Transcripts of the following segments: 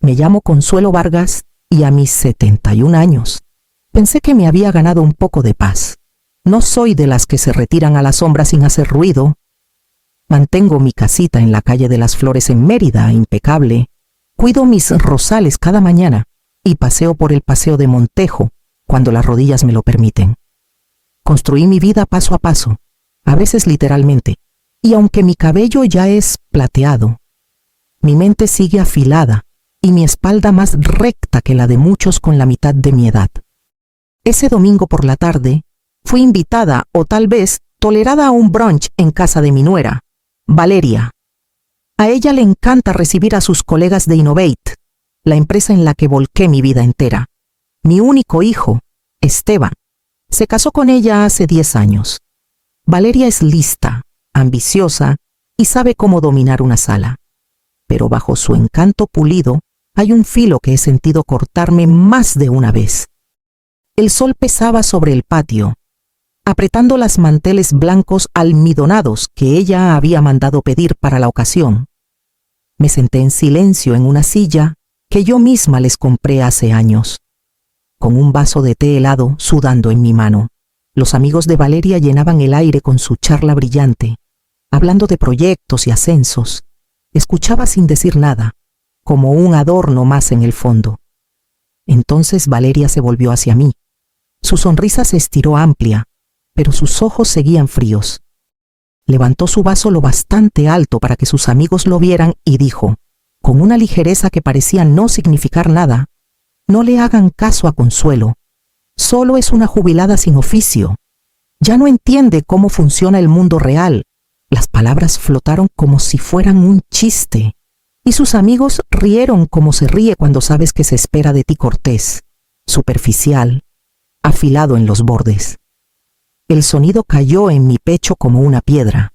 Me llamo Consuelo Vargas y a mis 71 años pensé que me había ganado un poco de paz. No soy de las que se retiran a la sombra sin hacer ruido. Mantengo mi casita en la calle de las Flores en Mérida, impecable. Cuido mis rosales cada mañana y paseo por el Paseo de Montejo cuando las rodillas me lo permiten. Construí mi vida paso a paso, a veces literalmente, y aunque mi cabello ya es plateado, mi mente sigue afilada y mi espalda más recta que la de muchos con la mitad de mi edad. Ese domingo por la tarde fui invitada o tal vez tolerada a un brunch en casa de mi nuera, Valeria. A ella le encanta recibir a sus colegas de Innovate, la empresa en la que volqué mi vida entera. Mi único hijo, Esteban, se casó con ella hace 10 años. Valeria es lista, ambiciosa y sabe cómo dominar una sala. Pero bajo su encanto pulido hay un filo que he sentido cortarme más de una vez. El sol pesaba sobre el patio, apretando las manteles blancos almidonados que ella había mandado pedir para la ocasión. Me senté en silencio en una silla que yo misma les compré hace años, con un vaso de té helado sudando en mi mano. Los amigos de Valeria llenaban el aire con su charla brillante, hablando de proyectos y ascensos. Escuchaba sin decir nada, como un adorno más en el fondo. Entonces Valeria se volvió hacia mí. Su sonrisa se estiró amplia, pero sus ojos seguían fríos. Levantó su vaso lo bastante alto para que sus amigos lo vieran y dijo, con una ligereza que parecía no significar nada: no le hagan caso a Consuelo. Solo es una jubilada sin oficio. Ya no entiende cómo funciona el mundo real. Las palabras flotaron como si fueran un chiste, y sus amigos rieron como se ríe cuando sabes que se espera de ti cortés, superficial, afilado en los bordes. El sonido cayó en mi pecho como una piedra.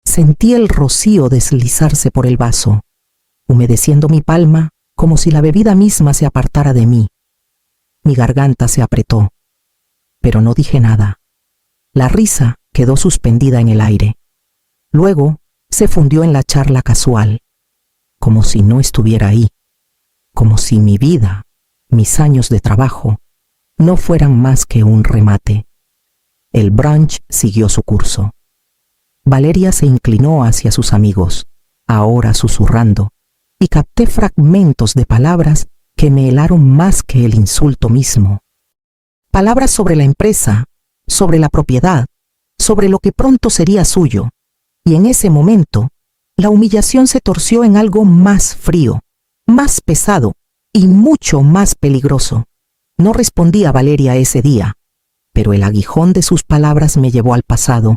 Sentí el rocío deslizarse por el vaso, humedeciendo mi palma como si la bebida misma se apartara de mí. Mi garganta se apretó, pero no dije nada. La risa quedó suspendida en el aire. Luego se fundió en la charla casual, como si no estuviera ahí, como si mi vida, mis años de trabajo, no fueran más que un remate. El brunch siguió su curso. Valeria se inclinó hacia sus amigos, ahora susurrando, y capté fragmentos de palabras que me helaron más que el insulto mismo. Palabras sobre la empresa, sobre la propiedad, sobre lo que pronto sería suyo, y en ese momento, la humillación se torció en algo más frío, más pesado y mucho más peligroso. No respondí a Valeria ese día, pero el aguijón de sus palabras me llevó al pasado,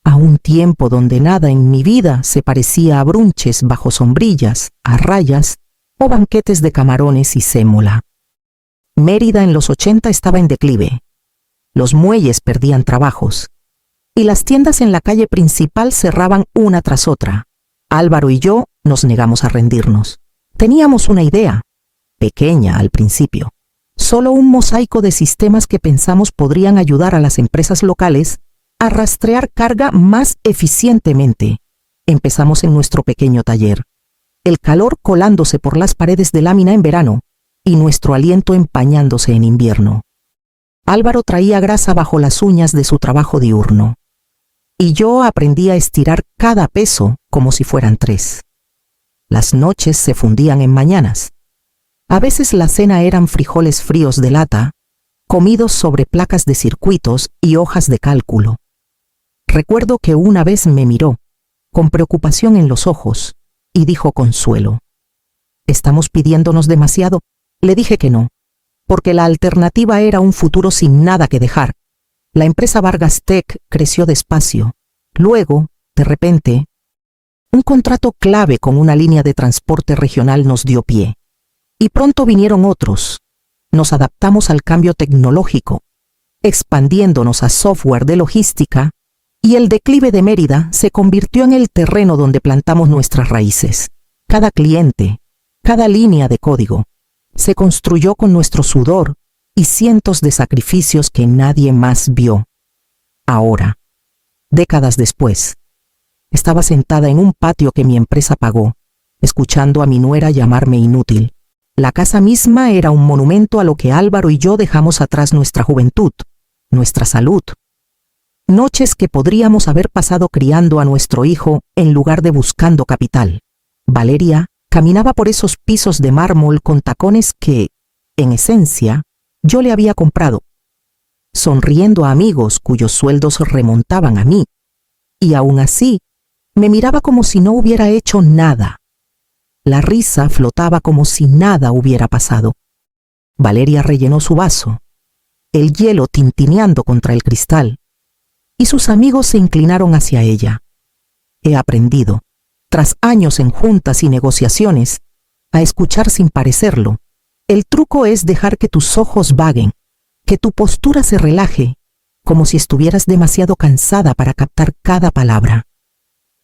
a un tiempo donde nada en mi vida se parecía a brunches bajo sombrillas, a rayas o banquetes de camarones y sémola. Mérida en los 80 estaba en declive. Los muelles perdían trabajos y las tiendas en la calle principal cerraban una tras otra. Álvaro y yo nos negamos a rendirnos. Teníamos una idea, pequeña al principio, solo un mosaico de sistemas que pensamos podrían ayudar a las empresas locales a rastrear carga más eficientemente. Empezamos en nuestro pequeño taller, el calor colándose por las paredes de lámina en verano y nuestro aliento empañándose en invierno. Álvaro traía grasa bajo las uñas de su trabajo diurno, y yo aprendí a estirar cada peso como si fueran 3. Las noches se fundían en mañanas. A veces la cena eran frijoles fríos de lata, comidos sobre placas de circuitos y hojas de cálculo. Recuerdo que una vez me miró, con preocupación en los ojos, y dijo Consuelo: ¿estamos pidiéndonos demasiado? Le dije que no, porque la alternativa era un futuro sin nada que dejar. La empresa Vargas Tech creció despacio. Luego, de repente, un contrato clave con una línea de transporte regional nos dio pie. Y pronto vinieron otros. Nos adaptamos al cambio tecnológico, expandiéndonos a software de logística, y el declive de Mérida se convirtió en el terreno donde plantamos nuestras raíces. Cada cliente, cada línea de código, se construyó con nuestro sudor y cientos de sacrificios que nadie más vio. Ahora, décadas después, estaba sentada en un patio que mi empresa pagó, escuchando a mi nuera llamarme inútil, La casa misma era un monumento a lo que Álvaro y yo dejamos atrás: nuestra juventud, nuestra salud. Noches que podríamos haber pasado criando a nuestro hijo en lugar de buscando capital. Valeria caminaba por esos pisos de mármol con tacones que, en esencia, yo le había comprado, sonriendo a amigos cuyos sueldos remontaban a mí, y aún así me miraba como si no hubiera hecho nada. La risa flotaba como si nada hubiera pasado. Valeria rellenó su vaso, el hielo tintineando contra el cristal, y sus amigos se inclinaron hacia ella. He aprendido, tras años en juntas y negociaciones, a escuchar sin parecerlo. El truco es dejar que tus ojos vaguen, que tu postura se relaje, como si estuvieras demasiado cansada para captar cada palabra.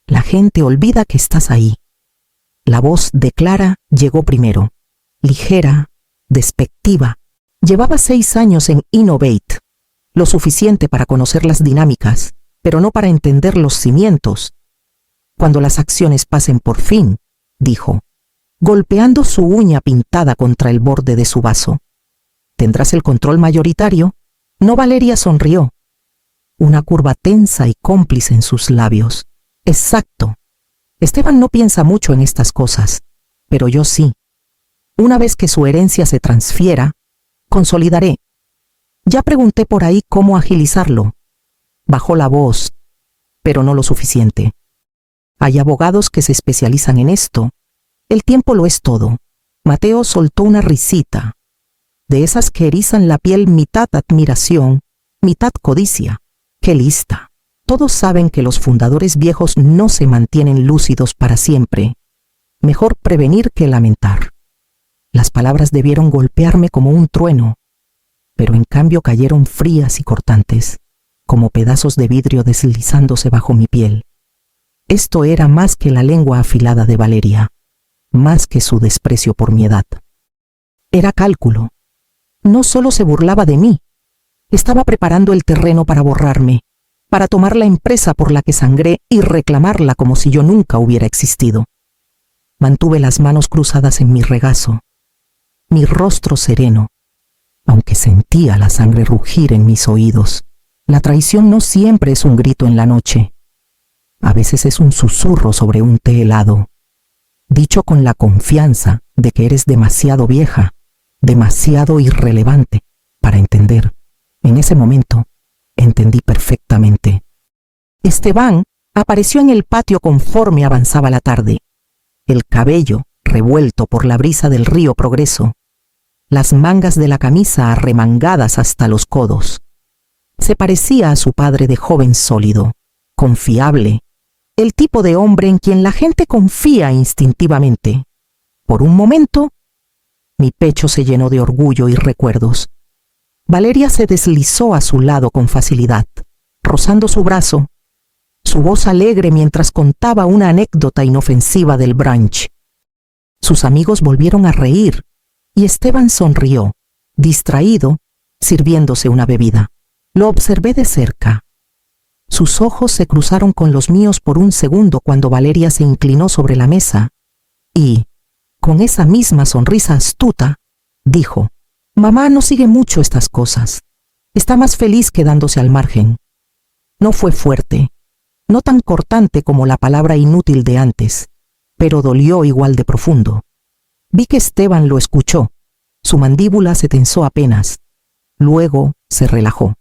La gente olvida que estás ahí. La voz de Clara llegó primero, ligera, despectiva. Llevaba 6 años en Innovate, lo suficiente para conocer las dinámicas, pero no para entender los cimientos. Cuando las acciones pasen por fin, dijo, golpeando su uña pintada contra el borde de su vaso. ¿Tendrás el control mayoritario? No. Valeria sonrió, una curva tensa y cómplice en sus labios. Exacto. Esteban no piensa mucho en estas cosas, pero yo sí. Una vez que su herencia se transfiera, consolidaré. Ya pregunté por ahí cómo agilizarlo. Bajó la voz, pero no lo suficiente. Hay abogados que se especializan en esto. El tiempo lo es todo. Mateo soltó una risita, de esas que erizan la piel, mitad admiración, mitad codicia. ¡Qué lista! Todos saben que los fundadores viejos no se mantienen lúcidos para siempre. Mejor prevenir que lamentar. Las palabras debieron golpearme como un trueno, pero en cambio cayeron frías y cortantes, como pedazos de vidrio deslizándose bajo mi piel. Esto era más que la lengua afilada de Valeria, más que su desprecio por mi edad. Era cálculo. No solo se burlaba de mí, estaba preparando el terreno para borrarme, para tomar la empresa por la que sangré y reclamarla como si yo nunca hubiera existido. Mantuve las manos cruzadas en mi regazo, mi rostro sereno, aunque sentía la sangre rugir en mis oídos. La traición no siempre es un grito en la noche. A veces es un susurro sobre un té helado, dicho con la confianza de que eres demasiado vieja, demasiado irrelevante para entender. En ese momento, entendí perfectamente. Esteban apareció en el patio conforme avanzaba la tarde, el cabello revuelto por la brisa del río Progreso, las mangas de la camisa arremangadas hasta los codos. Se parecía a su padre de joven sólido, confiable, el tipo de hombre en quien la gente confía instintivamente. Por un momento, mi pecho se llenó de orgullo y recuerdos. Valeria se deslizó a su lado con facilidad, rozando su brazo, su voz alegre mientras contaba una anécdota inofensiva del brunch. Sus amigos volvieron a reír y Esteban sonrió, distraído, sirviéndose una bebida. Lo observé de cerca. Sus ojos se cruzaron con los míos por un segundo cuando Valeria se inclinó sobre la mesa y, con esa misma sonrisa astuta, dijo: «Mamá no sigue mucho estas cosas. Está más feliz quedándose al margen». No fue fuerte, no tan cortante como la palabra inútil de antes, pero dolió igual de profundo. Vi que Esteban lo escuchó. Su mandíbula se tensó apenas. Luego se relajó.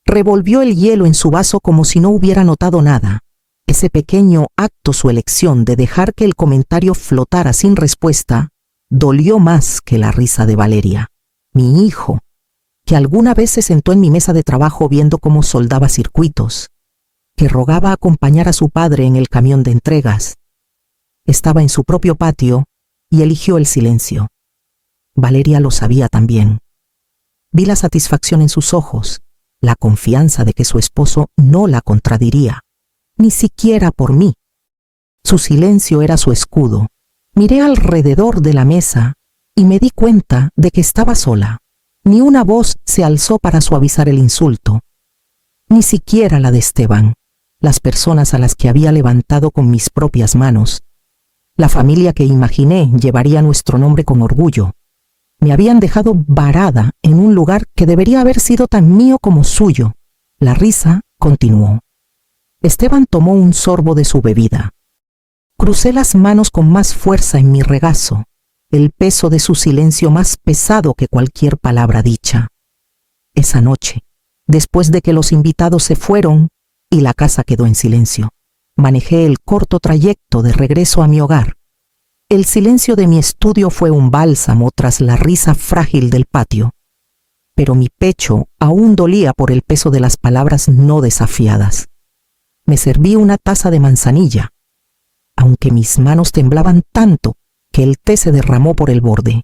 Revolvió el hielo en su vaso como si no hubiera notado nada. Ese pequeño acto, su elección de dejar que el comentario flotara sin respuesta, dolió más que la risa de Valeria. Mi hijo, que alguna vez se sentó en mi mesa de trabajo viendo cómo soldaba circuitos, que rogaba acompañar a su padre en el camión de entregas, estaba en su propio patio y eligió el silencio. Valeria lo sabía también. Vi la satisfacción en sus ojos, la confianza de que su esposo no la contradiría, ni siquiera por mí. Su silencio era su escudo. Miré alrededor de la mesa y me di cuenta de que estaba sola. Ni una voz se alzó para suavizar el insulto, ni siquiera la de Esteban, las personas a las que había levantado con mis propias manos. La familia que imaginé llevaría nuestro nombre con orgullo. Me habían dejado varada en un lugar que debería haber sido tan mío como suyo. La risa continuó. Esteban tomó un sorbo de su bebida. Crucé las manos con más fuerza en mi regazo, el peso de su silencio más pesado que cualquier palabra dicha. Esa noche, después de que los invitados se fueron y la casa quedó en silencio, manejé el corto trayecto de regreso a mi hogar. El silencio de mi estudio fue un bálsamo tras la risa frágil del patio, pero mi pecho aún dolía por el peso de las palabras no desafiadas. Me serví una taza de manzanilla, aunque mis manos temblaban tanto que el té se derramó por el borde.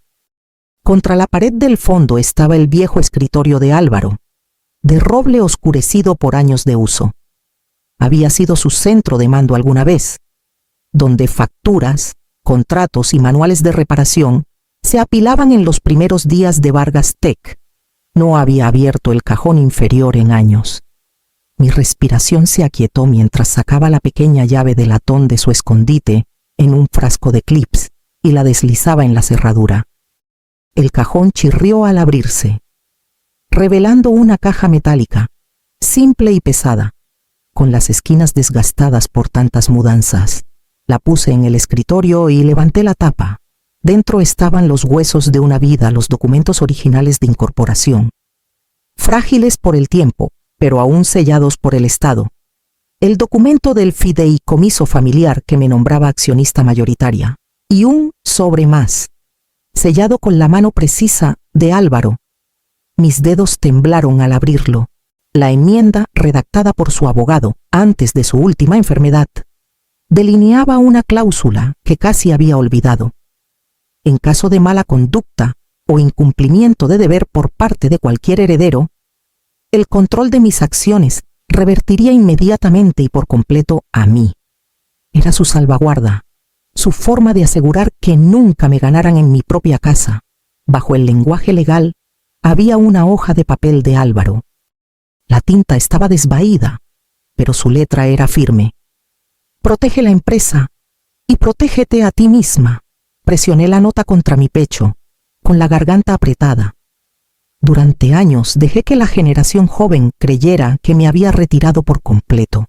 Contra la pared del fondo estaba el viejo escritorio de Álvaro, de roble oscurecido por años de uso. Había sido su centro de mando alguna vez, donde facturas, contratos y manuales de reparación se apilaban en los primeros días de Vargas Tech. No había abierto el cajón inferior en años. Mi respiración se aquietó mientras sacaba la pequeña llave de latón de su escondite en un frasco de clips y la deslizaba en la cerradura. El cajón chirrió al abrirse, revelando una caja metálica, simple y pesada, con las esquinas desgastadas por tantas mudanzas. La puse en el escritorio y levanté la tapa. Dentro estaban los huesos de una vida, los documentos originales de incorporación, frágiles por el tiempo, pero aún sellados por el Estado. El documento del fideicomiso familiar que me nombraba accionista mayoritaria, y un sobre más, sellado con la mano precisa de Álvaro. Mis dedos temblaron al abrirlo. La enmienda, redactada por su abogado antes de su última enfermedad, delineaba una cláusula que casi había olvidado. En caso de mala conducta o incumplimiento de deber por parte de cualquier heredero, el control de mis acciones revertiría inmediatamente y por completo a mí. Era su salvaguarda, su forma de asegurar que nunca me ganaran en mi propia casa. Bajo el lenguaje legal había una hoja de papel de Álvaro. La tinta estaba desvaída, pero su letra era firme. Protege la empresa y protégete a ti misma. Presioné la nota contra mi pecho, con la garganta apretada. Durante años dejé que la generación joven creyera que me había retirado por completo,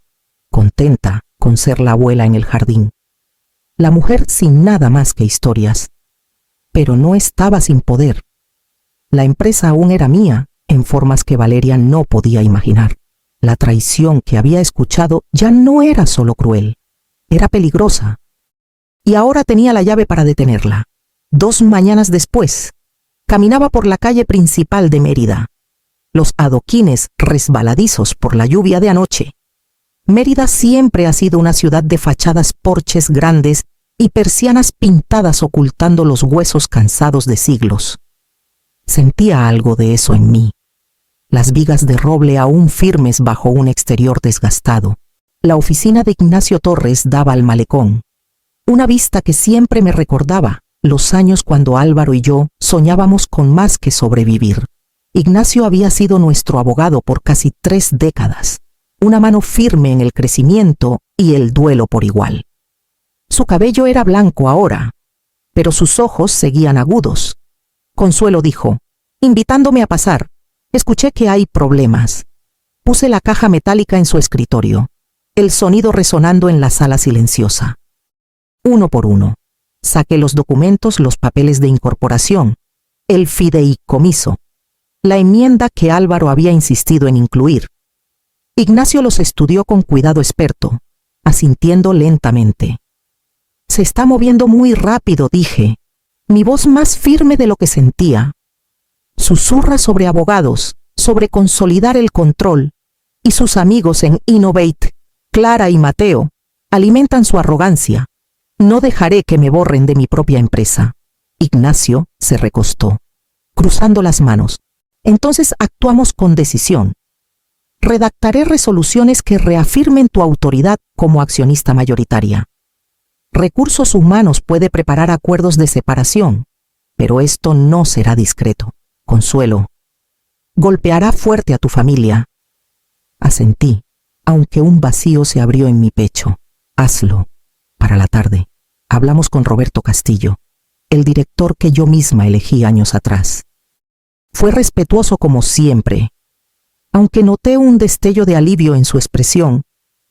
contenta con ser la abuela en el jardín, la mujer sin nada más que historias. Pero no estaba sin poder. La empresa aún era mía, en formas que Valeria no podía imaginar. La traición que había escuchado ya no era solo cruel, era peligrosa. Y ahora tenía la llave para detenerla. 2 mañanas después, caminaba por la calle principal de Mérida. Los adoquines resbaladizos por la lluvia de anoche. Mérida siempre ha sido una ciudad de fachadas porches grandes y persianas pintadas ocultando los huesos cansados de siglos. Sentía algo de eso en mí. Las vigas de roble aún firmes bajo un exterior desgastado. La oficina de Ignacio Torres daba al malecón. Una vista que siempre me recordaba los años cuando Álvaro y yo soñábamos con más que sobrevivir. Ignacio había sido nuestro abogado por casi 3 décadas, una mano firme en el crecimiento y el duelo por igual. Su cabello era blanco ahora, pero sus ojos seguían agudos. Consuelo dijo, invitándome a pasar, escuché que hay problemas. Puse la caja metálica en su escritorio, el sonido resonando en la sala silenciosa. Uno por uno. Saqué los documentos, los papeles de incorporación, el fideicomiso, la enmienda que Álvaro había insistido en incluir. Ignacio los estudió con cuidado experto, asintiendo lentamente. Se está moviendo muy rápido, dije, mi voz más firme de lo que sentía. Susurra sobre abogados, sobre consolidar el control, y sus amigos en Innovate, Clara y Mateo, alimentan su arrogancia. No dejaré que me borren de mi propia empresa. Ignacio se recostó, cruzando las manos. Entonces actuamos con decisión. Redactaré resoluciones que reafirmen tu autoridad como accionista mayoritaria. Recursos Humanos puede preparar acuerdos de separación, pero esto no será discreto. Consuelo, golpeará fuerte a tu familia. Asentí, aunque un vacío se abrió en mi pecho. Hazlo, para la tarde. Hablamos con Roberto Castillo, el director que yo misma elegí años atrás. Fue respetuoso como siempre, aunque noté un destello de alivio en su expresión.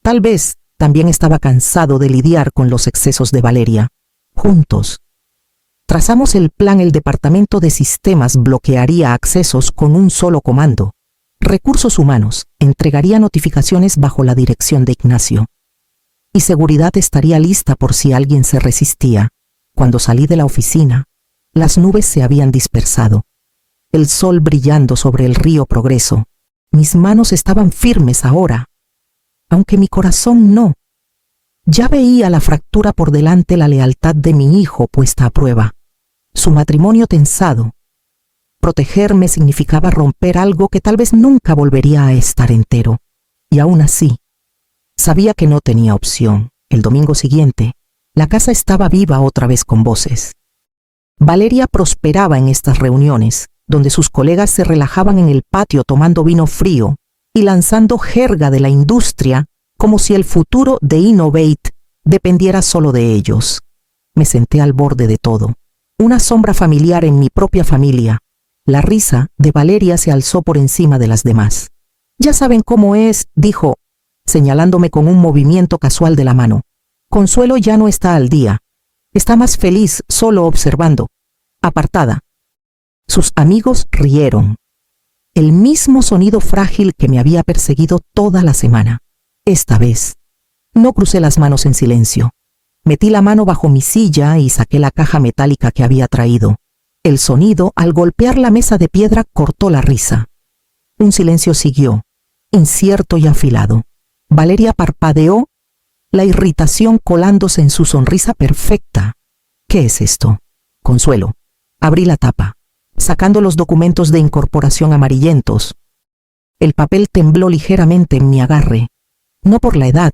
Tal vez también estaba cansado de lidiar con los excesos de Valeria. Juntos trazamos el plan. El departamento de sistemas bloquearía accesos con un solo comando. Recursos humanos entregaría notificaciones bajo la dirección de Ignacio. Y seguridad estaría lista por si alguien se resistía. Cuando salí de la oficina, las nubes se habían dispersado. El sol brillando sobre el río Progreso. Mis manos estaban firmes ahora, aunque mi corazón no. Ya veía la fractura por delante, la lealtad de mi hijo puesta a prueba, su matrimonio tensado. Protegerme significaba romper algo que tal vez nunca volvería a estar entero. Y aún así, sabía que no tenía opción. El domingo siguiente, la casa estaba viva otra vez con voces. Valeria prosperaba en estas reuniones, donde sus colegas se relajaban en el patio tomando vino frío y lanzando jerga de la industria como si el futuro de Innovate dependiera solo de ellos. Me senté al borde de todo, una sombra familiar en mi propia familia. La risa de Valeria se alzó por encima de las demás. «Ya saben cómo es», dijo, señalándome con un movimiento casual de la mano. «Consuelo ya no está al día. Está más feliz solo observando, apartada». Sus amigos rieron. El mismo sonido frágil que me había perseguido toda la semana. Esta vez, no crucé las manos en silencio. Metí la mano bajo mi silla y saqué la caja metálica que había traído. El sonido, al golpear la mesa de piedra, cortó la risa. Un silencio siguió, incierto y afilado. Valeria parpadeó, la irritación colándose en su sonrisa perfecta. «¿Qué es esto?» «Consuelo». Abrí la tapa, sacando los documentos de incorporación amarillentos. El papel tembló ligeramente en mi agarre, no por la edad,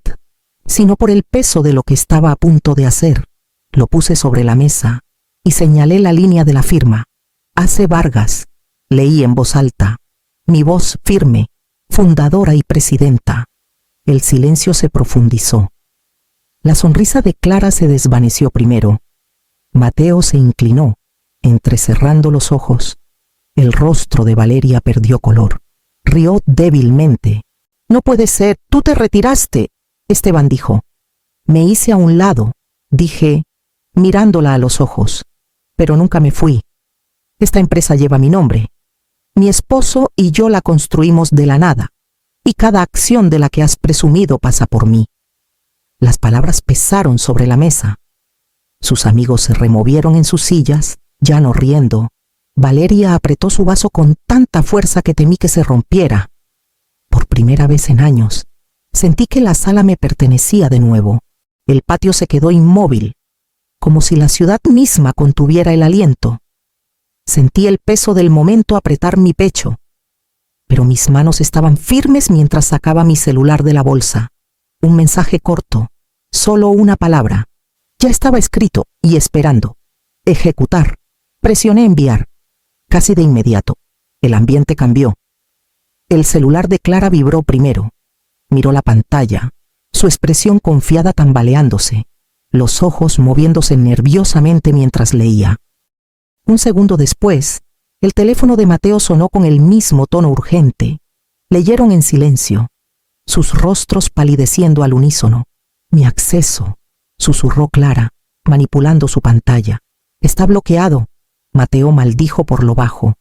sino por el peso de lo que estaba a punto de hacer. Lo puse sobre la mesa y señalé la línea de la firma. «A.C. Vargas», leí en voz alta, mi voz firme, fundadora y presidenta. El silencio se profundizó. La sonrisa de Clara se desvaneció primero. Mateo se inclinó, entrecerrando los ojos. El rostro de Valeria perdió color. Rió débilmente. «No puede ser, tú te retiraste», Esteban dijo. Me hice a un lado, dije, mirándola a los ojos. «Pero nunca me fui. Esta empresa lleva mi nombre. Mi esposo y yo la construimos de la nada, y cada acción de la que has presumido pasa por mí». Las palabras pesaron sobre la mesa. Sus amigos se removieron en sus sillas, ya no riendo. Valeria apretó su vaso con tanta fuerza que temí que se rompiera. Por primera vez en años, sentí que la sala me pertenecía de nuevo. El patio se quedó inmóvil, como si la ciudad misma contuviera el aliento. Sentí el peso del momento apretar mi pecho, pero mis manos estaban firmes mientras sacaba mi celular de la bolsa. Un mensaje corto, solo una palabra. Ya estaba escrito y esperando. Ejecutar. Presioné enviar. Casi de inmediato, el ambiente cambió. El celular de Clara vibró primero. Miró la pantalla, su expresión confiada tambaleándose, los ojos moviéndose nerviosamente mientras leía. Un segundo después, el teléfono de Mateo sonó con el mismo tono urgente. Leyeron en silencio, sus rostros palideciendo al unísono. «Mi acceso», susurró Clara, manipulando su pantalla. «Está bloqueado», Mateo maldijo por lo bajo,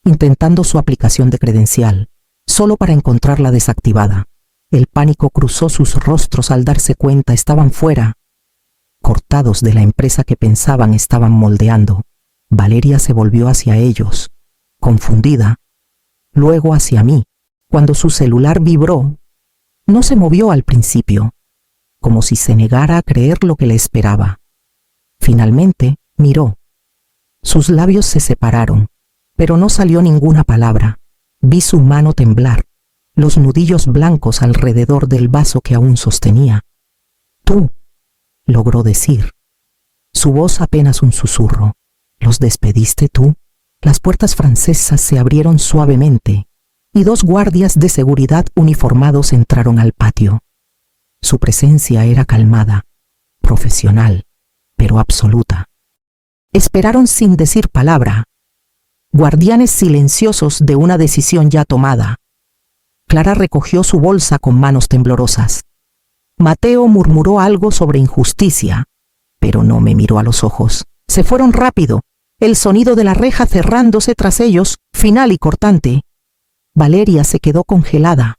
intentando su aplicación de credencial, solo para encontrarla desactivada. El pánico cruzó sus rostros al darse cuenta estaban fuera, cortados de la empresa que pensaban estaban moldeando. Valeria se volvió hacia ellos, confundida, luego hacia mí. Cuando su celular vibró, no se movió al principio, como si se negara a creer lo que le esperaba. Finalmente, miró. Sus labios se separaron, pero no salió ninguna palabra. Vi su mano temblar, los nudillos blancos alrededor del vaso que aún sostenía. «Tú», logró decir. Su voz apenas un susurro. «¿Los despediste tú?» Las puertas francesas se abrieron suavemente y 2 guardias de seguridad uniformados entraron al patio. Su presencia era calmada, profesional, pero absoluta. Esperaron sin decir palabra, guardianes silenciosos de una decisión ya tomada. Clara recogió su bolsa con manos temblorosas. Mateo murmuró algo sobre injusticia, pero no me miró a los ojos. Se fueron rápido, el sonido de la reja cerrándose tras ellos, final y cortante. Valeria se quedó congelada,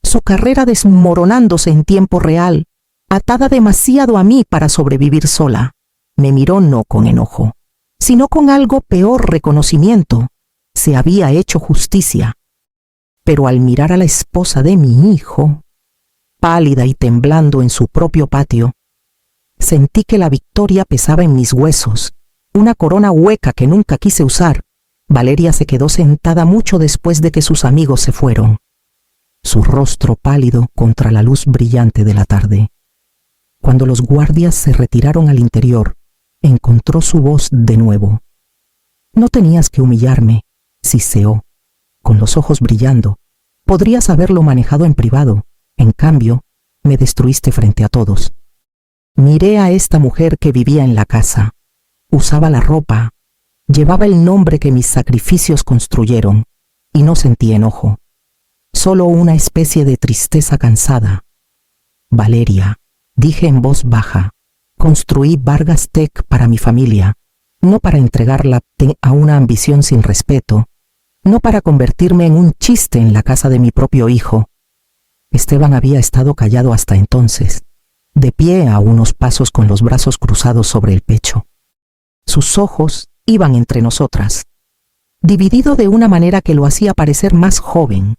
su carrera desmoronándose en tiempo real, atada demasiado a mí para sobrevivir sola. Me miró no con enojo, sino con algo peor: reconocimiento. Se había hecho justicia. Pero al mirar a la esposa de mi hijo, pálida y temblando en su propio patio, sentí que la victoria pesaba en mis huesos, una corona hueca que nunca quise usar. Valeria se quedó sentada mucho después de que sus amigos se fueron, su rostro pálido contra la luz brillante de la tarde. Cuando los guardias se retiraron al interior, encontró su voz de nuevo. No tenías que humillarme, siseó, con los ojos brillando. Podrías haberlo manejado en privado. En cambio, me destruiste frente a todos. Miré a esta mujer que vivía en la casa. Usaba la ropa, llevaba el nombre que mis sacrificios construyeron, y no sentí enojo, solo una especie de tristeza cansada. Valeria, dije en voz baja, construí Vargas Tech para mi familia, no para entregarla a una ambición sin respeto, no para convertirme en un chiste en la casa de mi propio hijo. Esteban había estado callado hasta entonces, de pie a unos pasos con los brazos cruzados sobre el pecho. Sus ojos iban entre nosotras, dividido de una manera que lo hacía parecer más joven,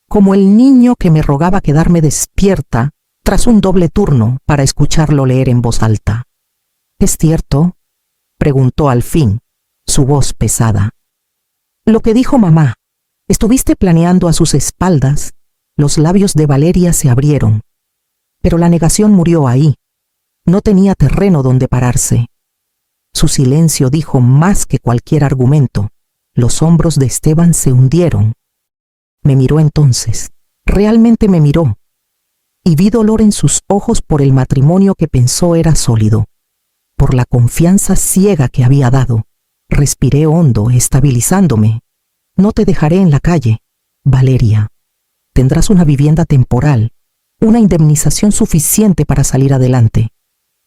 como el niño que me rogaba quedarme despierta tras un doble turno para escucharlo leer en voz alta. ¿Es cierto?, preguntó al fin, su voz pesada. Lo que dijo mamá. ¿Estuviste planeando a sus espaldas? Los labios de Valeria se abrieron, pero la negación murió ahí. No tenía terreno donde pararse. Su silencio dijo más que cualquier argumento. Los hombros de Esteban se hundieron. Me miró entonces, realmente me miró, y vi dolor en sus ojos por el matrimonio que pensó era sólido, por la confianza ciega que había dado. Respiré hondo, estabilizándome. No te dejaré en la calle, Valeria. Tendrás una vivienda temporal, una indemnización suficiente para salir adelante,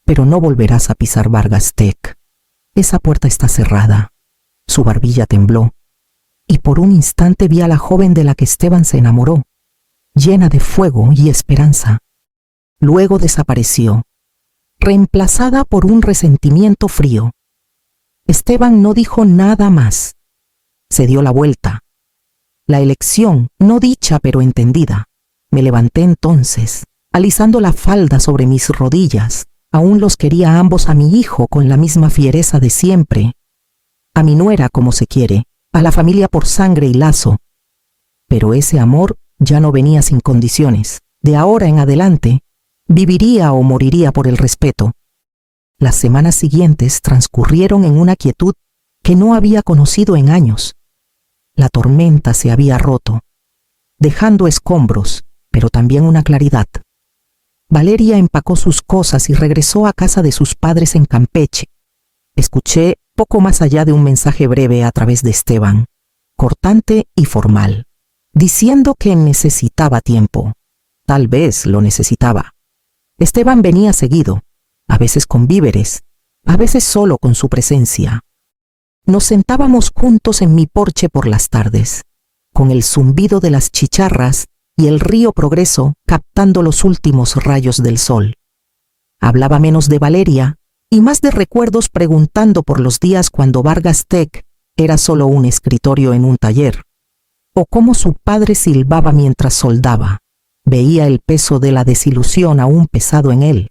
pero no volverás a pisar Vargas Tech. Esa puerta está cerrada. Su barbilla tembló, y por un instante vi a la joven de la que Esteban se enamoró, llena de fuego y esperanza. Luego desapareció, reemplazada por un resentimiento frío. Esteban no dijo nada más. Se dio la vuelta. La elección, no dicha pero entendida. Me levanté entonces, alisando la falda sobre mis rodillas. Aún los quería a ambos, a mi hijo con la misma fiereza de siempre, a mi nuera como se quiere, a la familia por sangre y lazo. Pero ese amor ya no venía sin condiciones. De ahora en adelante, viviría o moriría por el respeto. Las semanas siguientes transcurrieron en una quietud que no había conocido en años. La tormenta se había roto, dejando escombros, pero también una claridad. Valeria empacó sus cosas y regresó a casa de sus padres en Campeche. Escuché poco más allá de un mensaje breve a través de Esteban, cortante y formal, diciendo que necesitaba tiempo. Tal vez lo necesitaba. Esteban venía seguido, a veces con víveres, a veces solo con su presencia. Nos sentábamos juntos en mi porche por las tardes, con el zumbido de las chicharras y el río Progreso captando los últimos rayos del sol. Hablaba menos de Valeria y más de recuerdos, preguntando por los días cuando Vargas Tech era solo un escritorio en un taller, o cómo su padre silbaba mientras soldaba. Veía el peso de la desilusión aún pesado en él.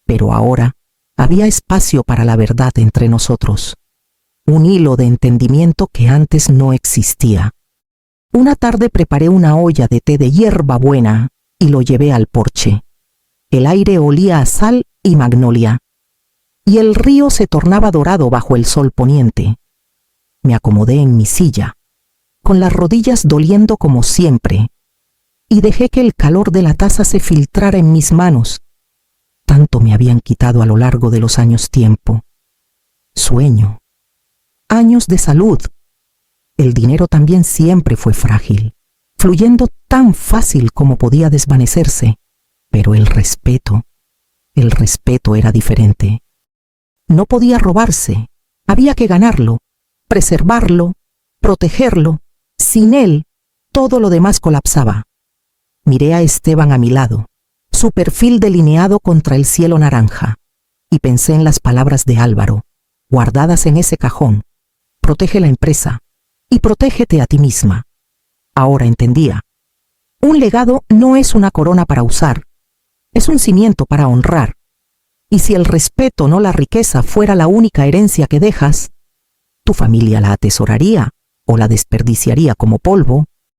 Pero ahora había espacio para la verdad entre nosotros, un hilo de entendimiento que antes no existía. Una tarde preparé una olla de té de hierbabuena y lo llevé al porche. El aire olía a sal y magnolia, y el río se tornaba dorado bajo el sol poniente. Me acomodé en mi silla, con las rodillas doliendo como siempre, y dejé que el calor de la taza se filtrara en mis manos. Tanto me habían quitado a lo largo de los años tiempo. Sueño. Años de salud. El dinero también siempre fue frágil, fluyendo tan fácil como podía desvanecerse. Pero el respeto era diferente. No podía robarse, había que ganarlo, preservarlo, protegerlo. Sin él, todo lo demás colapsaba. Miré a Esteban a mi lado, su perfil delineado contra el cielo naranja, y pensé en las palabras de Álvaro, guardadas en ese cajón. Protege la empresa y protégete a ti misma. Ahora entendía. Un legado no es una corona para usar, es un cimiento para honrar. Y si el respeto, no la riqueza, fuera la única herencia que dejas, tu familia la atesoraría o la desperdiciaría como polvo.